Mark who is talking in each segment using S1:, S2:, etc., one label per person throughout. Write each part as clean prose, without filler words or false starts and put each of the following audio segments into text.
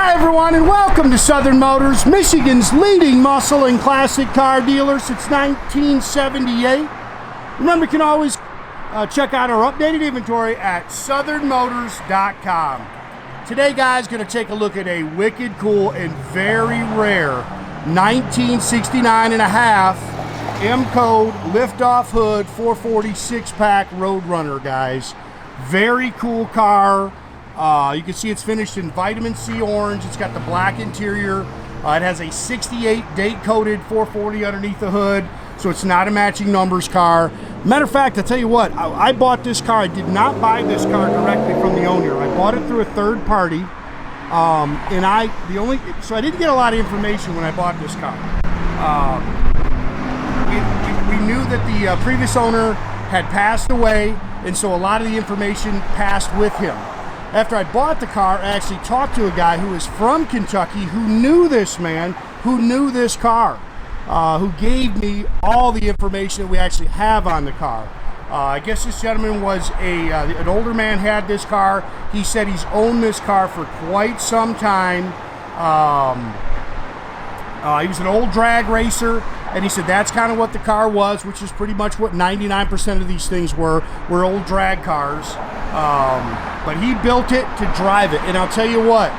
S1: Hi everyone, and welcome to Southern Motors, Michigan's leading muscle and classic car dealer since 1978. Remember, you can always check out our updated inventory at southernmotors.com. Today, guys, going to take a look at a wicked cool and very rare 1969 and a half M-Code lift-off hood 440 6-pack Roadrunner, guys. Very cool car. You can see it's finished in vitamin C orange. It's got the black interior. It has a 68 date-coded 440 underneath the hood, so it's not a matching numbers car. Matter of fact, I'll tell you what, I bought this car. I did not buy this car directly from the owner. I bought it through a third party, so I didn't get a lot of information when I bought this car. We knew that the previous owner had passed away, and so a lot of the information passed with him. After I bought the car, I actually talked to a guy who is from Kentucky who knew this man, who knew this car, who gave me all the information that we actually have on the car. I guess this gentleman was an older man, had this car. He said he's owned this car for quite some time. He was an old drag racer, and he said that's kind of what the car was, which is pretty much what 99% of these things were old drag cars. But he built it to drive it, and I'll tell you what,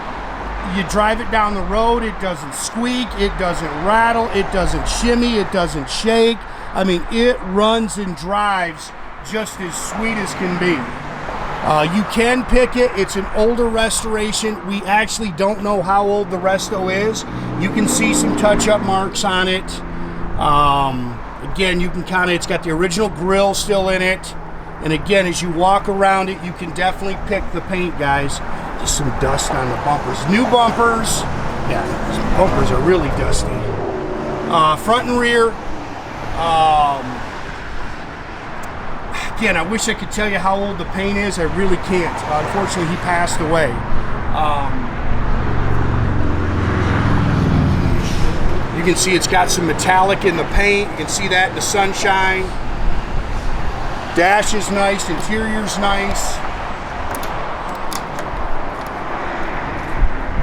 S1: you drive it down the road, it doesn't squeak, it doesn't rattle, it doesn't shimmy, it doesn't shake. I mean, it runs and drives just as sweet as can be. You can pick it. It's an older restoration. We actually don't know how old the resto is. You can see some touch-up marks on it. Again, you can it's got the original grille still in it. And again, as you walk around it, you can definitely pick the paint, guys. Just some dust on the bumpers. New bumpers. Yeah, these bumpers are really dusty. Front and rear. Again, I wish I could tell you how old the paint is. I really can't. Unfortunately, he passed away. You can see it's got some metallic in the paint. You can see that in the sunshine. Dash is nice, interior's nice.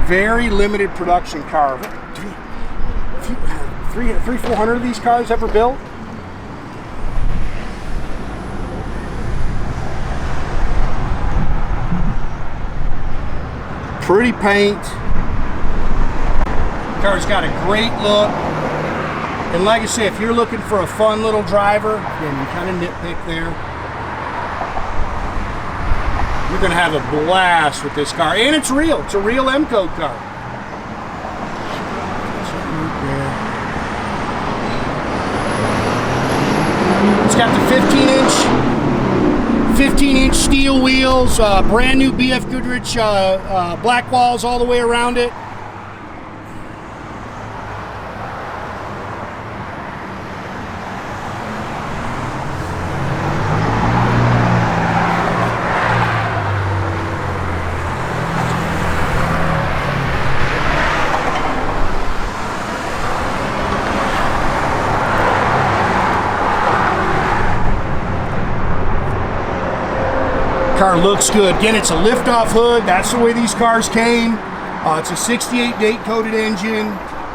S1: Very limited production car. 400 of these cars ever built? Pretty paint. Car's got a great look. And like I say, if you're looking for a fun little driver, again, you kind of nitpick there, you're going to have a blast with this car. And it's real. It's a real M-Code car. It's got the 15-inch steel wheels, brand new BF Goodrich black walls all the way around it. Car looks good. Again, it's a lift-off hood. That's the way these cars came. It's a 68 date-coded engine.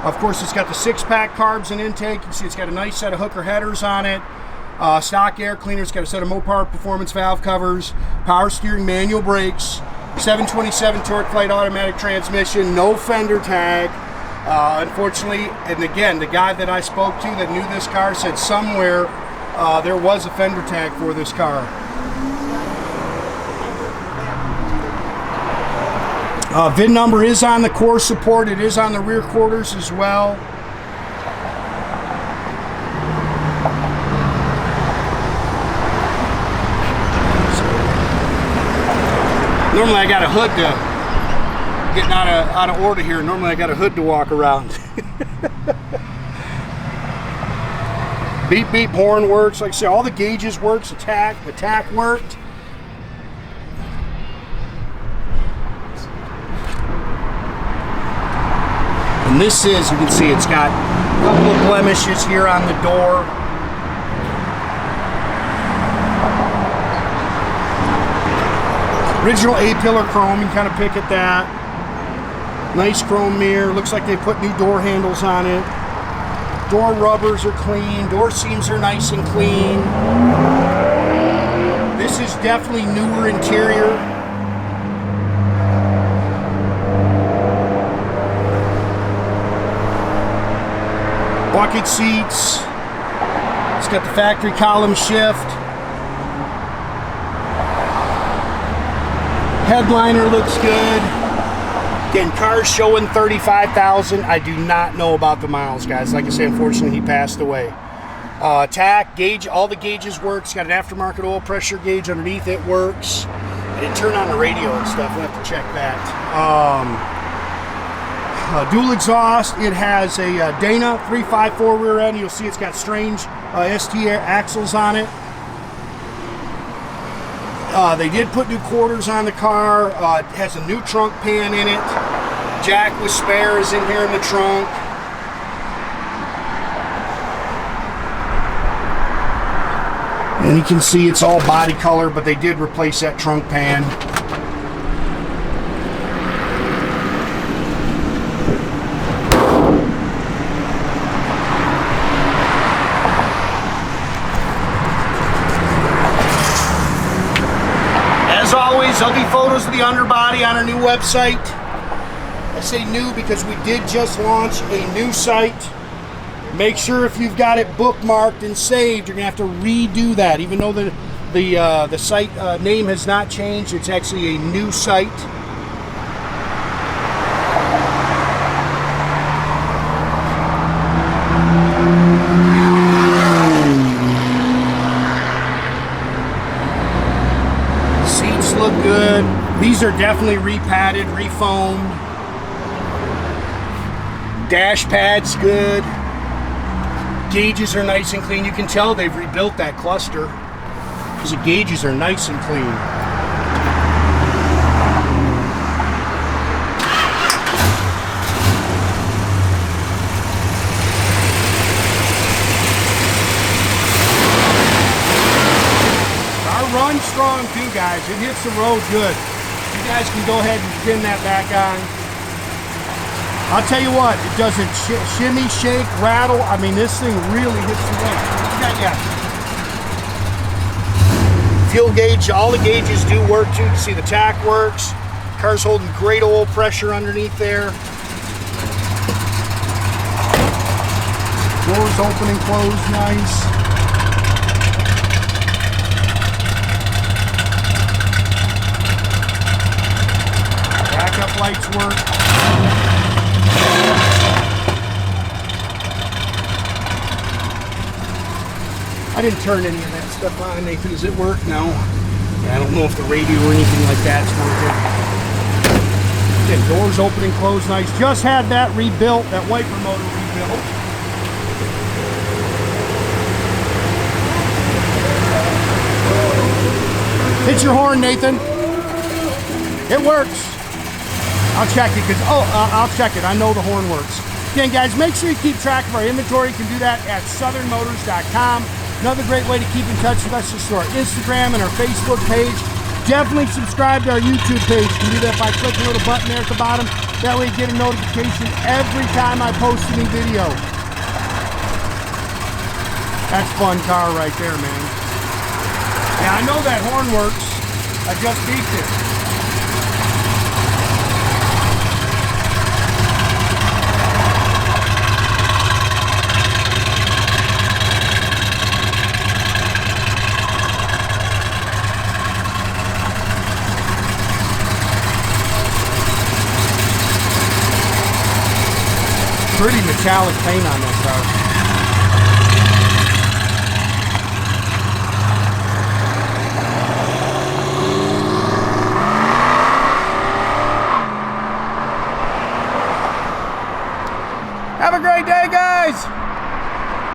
S1: Of course, it's got the 6-pack carbs and intake. You can see it's got a nice set of hooker headers on it. Stock air cleaner. It's got a set of Mopar Performance valve covers. Power steering, manual brakes. 727 Torqueflite automatic transmission. No fender tag. Unfortunately, and again, the guy that I spoke to that knew this car said somewhere there was a fender tag for this car. VIN number is on the core support. It is on the rear quarters as well. Normally I got a hood to, getting out of order here, normally I got a hood to walk around. Beep beep horn works. Like I say, all the gauges works. The tach worked. And this is, you can see it's got a couple of blemishes here on the door. Original A-pillar chrome, you kind of pick at that. Nice chrome mirror. Looks like they put new door handles on it. Door rubbers are clean. Door seams are nice and clean. This is definitely newer interior. Bucket seats. It's got the factory column shift. Headliner looks good. Again, car's showing 35,000. I do not know about the miles, guys. Like I say, unfortunately, he passed away. Tach, gauge, all the gauges work. It's got an aftermarket oil pressure gauge underneath it, works. I didn't turn on the radio and stuff. We'll have to check that. Dual exhaust. It has a Dana 354 rear end. You'll see it's got strange ST axles on it. They did put new quarters on the car. It has a new trunk pan in it. Jack with spare is in here in the trunk. And you can see it's all body color, but they did replace that trunk pan. As always, there'll be photos of the underbody on our new website. I say new because we did just launch a new site. Make sure if you've got it bookmarked and saved, you're gonna have to redo that. Even though the site name has not changed, it's actually a new site. Seats look good. These are definitely repadded, refoamed. Dash pad's good. Gauges are nice and clean. You can tell they've rebuilt that cluster because the gauges are nice and clean. Our run's strong too, guys. It hits the road good. You guys can go ahead and pin that back on. I'll tell you what, it doesn't shimmy, shake, rattle. I mean, this thing really hits the road. Fuel gauge, all the gauges do work too. You can see the tach works. Car's holding great oil pressure underneath there. Doors open and close nice. Backup lights work. I didn't turn any of that stuff on, Nathan. Does it work? No. Yeah, I don't know if the radio or anything like that's working. Again, doors open and close nice. Just had that rebuilt, that wiper motor rebuilt. Hit your horn, Nathan. It works. I'll check it because, I'll check it. I know the horn works. Again, guys, make sure you keep track of our inventory. You can do that at southernmotors.com. Another great way to keep in touch with us is through our Instagram and our Facebook page. Definitely subscribe to our YouTube page. You can do that by clicking the little button there at the bottom. That way you get a notification every time I post a new video. That's a fun car right there, man. Yeah, I know that horn works. I just beeped it. Pretty metallic paint on that car.